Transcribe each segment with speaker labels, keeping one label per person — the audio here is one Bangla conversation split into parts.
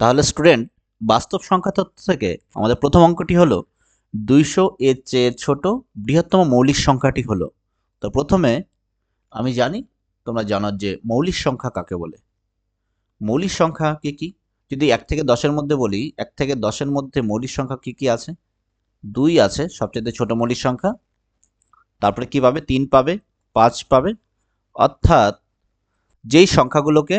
Speaker 1: তাহলে স্টুডেন্ট, বাস্তব সংখ্যা তত্ত্ব থেকে আমাদের প্রথম অঙ্কটি হলো 200 এর চেয়ে ছোট বৃহত্তম মৌলিক সংখ্যাটি হলো। তো প্রথমে আমি জানি, তোমরা জানো যে মৌলিক সংখ্যা কাকে বলে। মৌলিক সংখ্যা কি কি? যদি 1 থেকে 10-এর মধ্যে বলি, 1 থেকে 10-এর মধ্যে মৌলিক সংখ্যা কি কি আছে? 2 আছে, সবচেয়ে ছোট মৌলিক সংখ্যা। তারপরে কি পাবে? 3 পাবে, 5 পাবে। অর্থাৎ যেই সংখ্যাগুলোকে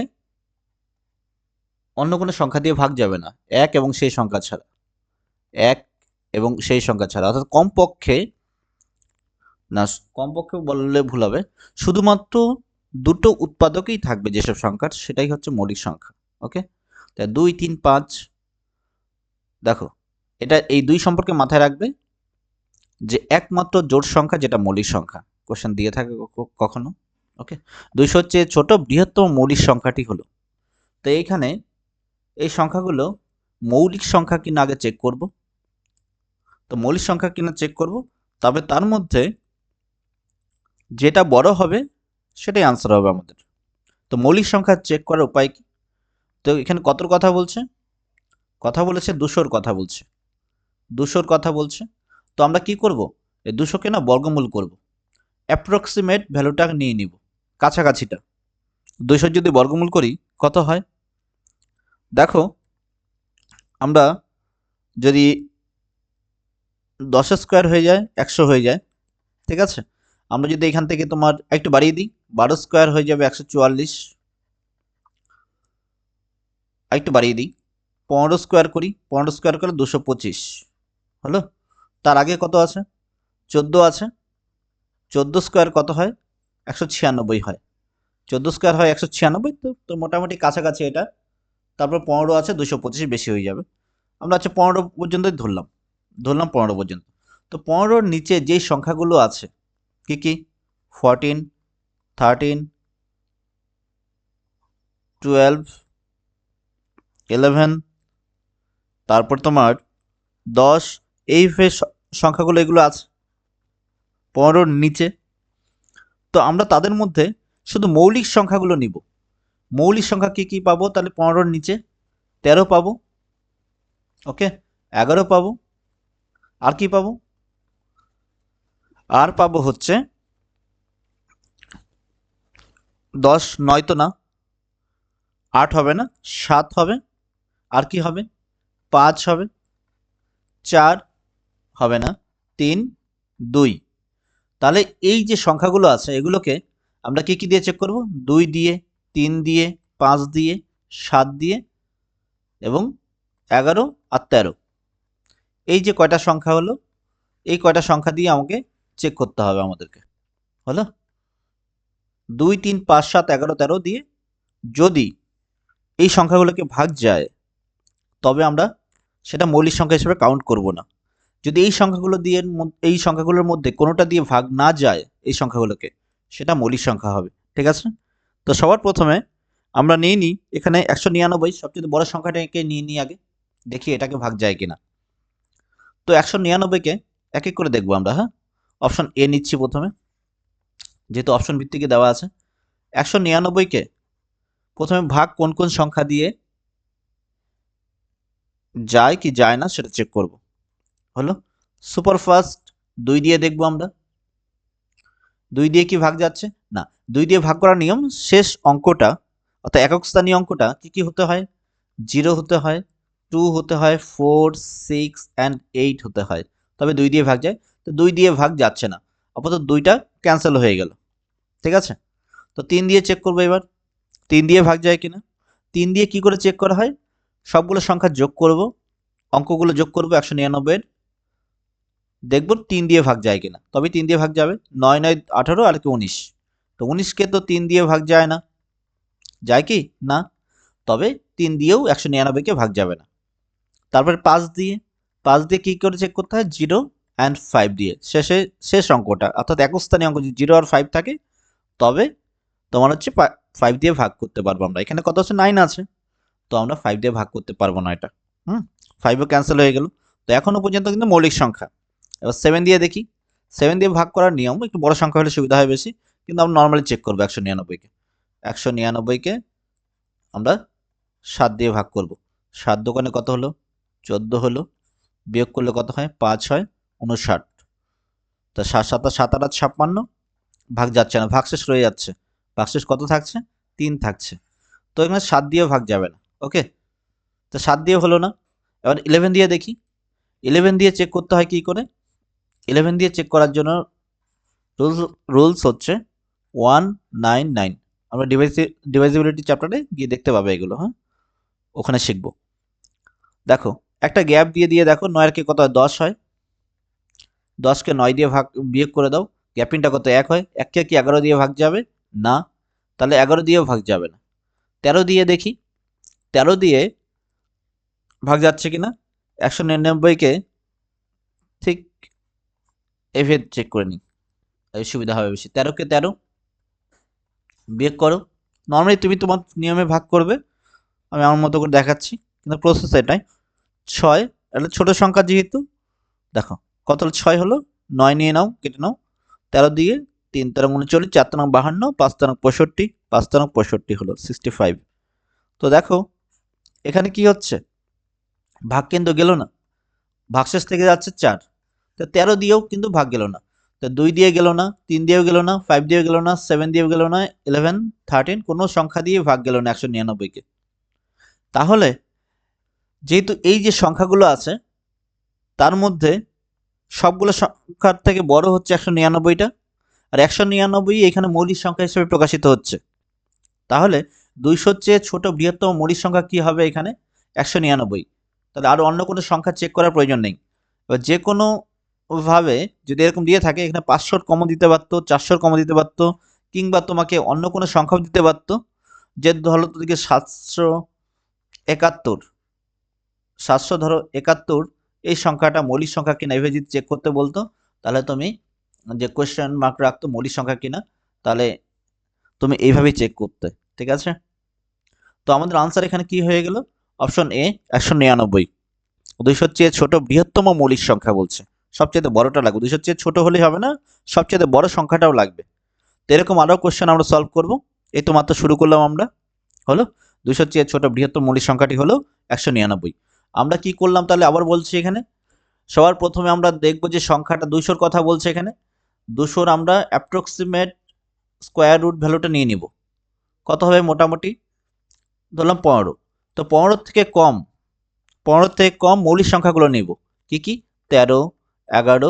Speaker 1: অন্য কোনো সংখ্যা দিয়ে ভাগ যাবে না, 1 এবং সেই সংখ্যা ছাড়া। 1 এবং সেই সংখ্যা ছাড়া, অর্থাৎ কমপক্ষে, না কমপক্ষে বললে ভুল হবে, শুধুমাত্র দুটো উৎপাদকেই থাকবে যেসব সংখ্যার, সেটাই হচ্ছে মৌলিক সংখ্যা। ওকে, তাই 2, 3, 5। দেখো, এটা এই 2 সম্পর্কে মাথায় রাখবে যে একমাত্র জোড় সংখ্যা যেটা মৌলিক সংখ্যা, কোশ্চেন দিয়ে থাকে কখনো। ওকে, 200 হচ্ছে ছোট বৃহত্তম মৌলিক সংখ্যাটি হলো। তো এইখানে এই সংখ্যাগুলো মৌলিক সংখ্যা কিনা আগে চেক করব। তো মৌলিক সংখ্যা কিনা চেক করব, তবে তার মধ্যে যেটা বড় হবে সেটাই আনসার হবে আমাদের। তো মৌলিক সংখ্যা চেক করার উপায় কি? তো এখানে কতর কথা বলছে? কথা বলেছে 200-র কথা বলছে। 200-র কথা বলছে। তো আমরা কি করব? এই 200-কে না বর্গমূল করব। অ্যাপ্রক্সিমেট ভ্যালুটা নিয়ে নিব, কাছাকাছিটা। 200 যদি বর্গমূল করি কত হয়? দেখো, আমরা যদি 10 স্কোয়ার হয়ে যায় 100 হয়ে যায়, ঠিক আছে। আমরা যদি এখান থেকে তোমার একটু বাড়িয়ে দিই, 12 স্কোয়ার হয়ে যাবে 144। একটু বাড়িয়ে দিই, 15 স্কোয়ার করি, 15 স্কোয়ার করে 225 হলো। তার আগে কত আছে? 14 আছে। 14 স্কোয়ার কত হয়? 196 হয়। 14 স্কোয়ার হয় 196, তো মোটামুটি কাছাকাছি এটা। তারপর 15 আছে, 225 বেশি হয়ে যাবে। আমরা হচ্ছে 15 পর্যন্তই ধরলাম, 15 পর্যন্ত। তো 15-র নিচে যেই সংখ্যাগুলো আছে কি কি? 14, 13, 12, 11, তারপর তোমার 10, এই সংখ্যাগুলো এগুলো আছে 15-র নিচে। তো আমরা তাদের মধ্যে শুধু মৌলিক সংখ্যাগুলো নিব। মৌলিক সংখ্যা কি কি পাবো তাহলে? 15-র নিচে 13 পাবো, ওকে, 11 পাবো, আর কি পাবো? আর পাবো হচ্ছে 10, 9 তো না, 8 হবে না, 7 হবে, আর কি হবে? 5 হবে, 4 হবে না, 3, 2। তাহলে এই যে সংখ্যাগুলো আছে এগুলোকে আমরা কি কি দিয়ে চেক করব? 2 দিয়ে, 3 দিয়ে, 5 দিয়ে, 7 দিয়ে এবং 11 আর 13। এই যে কয়টা সংখ্যা হলো, এই কয়টা সংখ্যা দিয়ে আমাকে চেক করতে হবে আমাদেরকে। হলো 2, 3, 5, 7, 11, 13 দিয়ে যদি এই সংখ্যাগুলোকে ভাগ যায়, তবে আমরা সেটা মৌলিক সংখ্যা হিসেবে কাউন্ট করব না। যদি এই সংখ্যাগুলোর মধ্যে কোনোটা দিয়ে ভাগ না যায় এই সংখ্যাগুলোকে, সেটা মৌলিক সংখ্যা হবে। ঠিক আছে? তো সবার প্রথমে আমরা নিয়ে নিই এখানে 199, সবচেয়ে বড় সংখ্যাটাকে নিয়ে নিই আগে, দেখি এটাকে ভাগ যায় কিনা। তো 199-কে এক এক করে দেখবো আমরা। হ্যাঁ, অপশন এ নিচ্ছি প্রথমে, যেহেতু অপশন ভিত্তিকে দেওয়া আছে। 199-কে প্রথমে ভাগ কোন কোন সংখ্যা দিয়ে যায় কি যায় না সেটা চেক করব। হলো সুপারফাস্ট 2 দিয়ে দেখবো আমরা। 2 দিয়ে কি ভাগ যাচ্ছে? না, 2 দিয়ে ভাগ করার নিয়ম, শেষ অঙ্কটা অর্থাৎ একক স্থানীয় অঙ্কটা কি কি হতে হয়? 0 হতে হয়, 2 হতে হয়, 4, 6 অ্যান্ড 8 হতে হয়, তবে 2 দিয়ে ভাগ যায়। তো 2 দিয়ে ভাগ যাচ্ছে না, আপাতত 2টা ক্যান্সেল হয়ে গেল। ঠিক আছে? তো 3 দিয়ে চেক করবো এবার, 3 দিয়ে ভাগ যায় কিনা। 3 দিয়ে কি করে চেক করা হয়? সবগুলো সংখ্যা যোগ করব, অঙ্কগুলো যোগ করব 199-এর, দেখব 3 দিয়ে ভাগ যায় কিনা, তবে 3 দিয়ে ভাগ যাবে। 9, 9, 18 আর কি 19। তো 19-কে তো 3 দিয়ে ভাগ যায় না, যায় কি না, তবে 3 দিয়েও 199-কে ভাগ যাবে না। তারপরে 5 দিয়ে, 5 দিয়ে কি করে চেক করতে হয়? 0 অ্যান্ড 5 দিয়ে, শেষ অঙ্কটা অর্থাৎ একক স্থানীয় অঙ্ক যদি 0 আর 5 থাকে, তবে তোমার হচ্ছে 5 দিয়ে ভাগ করতে পারবো আমরা। এখানে কত আছে? 9 আছে, তো আমরা 5 দিয়ে ভাগ করতে পারবো না এটা। 5ও ক্যান্সেল হয়ে গেল। তো এখনো পর্যন্ত কিন্তু মৌলিক সংখ্যা। এবার 7 দিয়ে দেখি। 7 দিয়ে ভাগ করার নিয়ম, একটু বড় সংখ্যা হলে সুবিধা হয় বেশি, কিন্তু আমরা নর্মালি চেক করবো 199-কে। 199-কে আমরা 7 দিয়ে ভাগ করব। 7 দোকানে কত হলো? 14 হলো। বিয়োগ করলে কত হয়? 5 হয় 59। তা 7 7 7 8 56, ভাগ যাচ্ছে না, ভাগশেষ রয়ে যাচ্ছে। ভাগশেষ কত থাকছে? 3 থাকছে। তো এখানে 7 দিয়েও ভাগ যাবে না। ওকে, তো 7 দিয়ে হলো না। এবার 11 দিয়ে দেখি। 11 দিয়ে চেক করতে হয় কি করে? 11 দিয়ে চেক করার জন্য রুলস হচ্ছে 199। আমরা ডিভাইজিবিলিটি চ্যাপ্টারে গিয়ে দেখতে পাবে এগুলো, হ্যাঁ, ওখানে শিখবো। দেখো, একটা গ্যাপ দিয়ে দিয়ে দেখো, 9 এর কে কত হয়? 10 হয়। 10 কে 9 দিয়ে বিয়োগ করে দাও, গ্যাপিংটা কত? 1 হয়। 1 কে কি 11 দিয়ে ভাগ যাবে? না, তাহলে 11 দিয়েও ভাগ যাবে না। 13 দিয়ে দেখি, 13 দিয়ে ভাগ যাচ্ছে কিনা। 199-কে ঠিক এভাবে চেক করে নিই, সুবিধা হবে বেশি। 13 কে 13 বিয়োগ করো। নর্মালি তুমি তোমার নিয়মে ভাগ করবে, আমি আমার মতো করে দেখাচ্ছি, কিন্তু প্রসেস এটাই। 6, এটা ছোট সংখ্যা যেহেতু, দেখো কত হলো? 6 হলো। 9 নিয়ে নাও, কেটে নাও। 13 দিয়ে 3 তেরো 39, 4 তেরো 52, 5 তেরো 65, 5 তেরো 65 হলো 65। তো দেখো এখানে কি হচ্ছে? ভাগ কিন্তু গেল না, ভাগশেষ থেকে যাচ্ছে 4। তো 13 দিয়েও কিন্তু ভাগ গেল না। তো 2 দিয়ে গেল না, 3 দিয়েও গেল না, 5 দিয়েও গেল না, 7 দিয়েও গেল না, 11 13 কোনো সংখ্যা দিয়ে ভাগ গেল না 199-কে। তাহলে যেহেতু এই যে সংখ্যাগুলো আছে তার মধ্যে সবগুলো সংখ্যার থেকে বড় হচ্ছে 199টা, আর 199 এখানে মৌলিক সংখ্যা হিসেবে প্রকাশিত হচ্ছে। তাহলে 200-র চেয়ে ছোট বৃহত্তম মৌলিক সংখ্যা কি হবে এখানে? 199। তাহলে আরো অন্য কোনো সংখ্যা চেক করার প্রয়োজন নেই। এবার যে কোনো ভাবে যদি এরকম দিয়ে থাকে, এখানে 500-র কমও দিতে পারতো, 400-র কমও দিতে পারতো, কিংবা তোমাকে অন্য কোনো সংখ্যাও দিতে পারতো। যে ধরো তোদিকে 771, 700 ধরো 71, এই সংখ্যাটা মৌলিক সংখ্যা কিনা এভাবে যদি চেক করতে বলতো, তাহলে তুমি যে কোয়েশ্চেন মার্ক রাখতো মৌলিক সংখ্যা কিনা, তাহলে তুমি এইভাবেই চেক করতে। ঠিক আছে, তো আমাদের আনসার এখানে কি হয়ে গেল? Option A 199। 200-র চেয়ে ছোট বৃহত্তম মৌলিক সংখ্যা বলছে, সবচেয়ে বড়টা লাগবে। 200-র চেয়ে ছোট হলেই হবে না, সবচেয়ে বড় সংখ্যাটাও লাগবে। তো এরকম আরো কোয়েশ্চেন আমরা সলভ করব। এই তো মাত্র শুরু করলাম আমরা। হলো 200-র চেয়ে ছোট বৃহত্তম মৌলিক সংখ্যাটি হলো 199। আমরা কি করলাম তাহলে আবার বলছি এখানে। সবার প্রথমে আমরা দেখব যে সংখ্যাটা 200-র কথা বলছে এখানে। 200-র আমরা অ্যাপ্রক্সিমেট স্কোয়ার রুট ভ্যালুটা নিয়ে নিব। কত হবে? মোটামুটি ধরলাম 15। তো 15 থেকে কম, 15 থেকে কম মৌলিক সংখ্যাগুলো নিব। কি কি? 13, 11,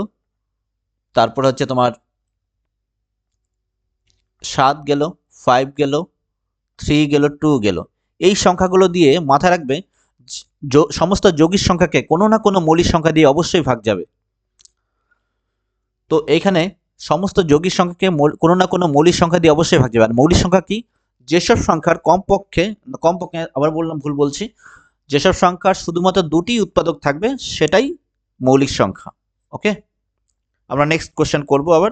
Speaker 1: তারপর হচ্ছে তোমার 7 গেল, 5 গেল, 3 গেল, 2 গেল। এই সংখ্যাগুলো দিয়ে মাথায় রাখবে, সমস্ত যৌগিক সংখ্যাকে কোনো না কোনো মৌলিক সংখ্যা দিয়ে অবশ্যই ভাগ যাবে। তো এইখানে সমস্ত যৌগিক সংখ্যাকে কোনো না কোনো মৌলিক সংখ্যা দিয়ে অবশ্যই ভাগ যাবে। আর মৌলিক সংখ্যা কি? যেসব সংখ্যার কমপক্ষে, আবার বললাম, ভুল বলছি, যেসব সংখ্যার শুধুমাত্র দুটি উৎপাদক থাকবে সেটাই মৌলিক সংখ্যা। ওকে, আমরা নেক্সট কোশ্চেন করব আবার।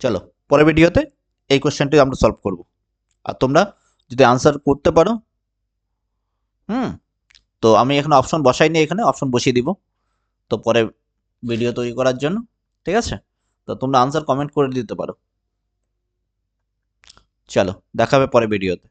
Speaker 1: চলো পরের ভিডিওতে এই কোশ্চেনটি আমরা সলভ করব। আর তোমরা যদি আনসার করতে পারো, তো আমি এখানে অপশন বসাইনি, এখানে অপশন বসিয়ে দিব তো পরে ভিডিও তৈরি করার জন্য। ঠিক আছে, তো তোমরা আনসার কমেন্ট করে দিতে পারো। চলো দেখা হবে পরে ভিডিওতে।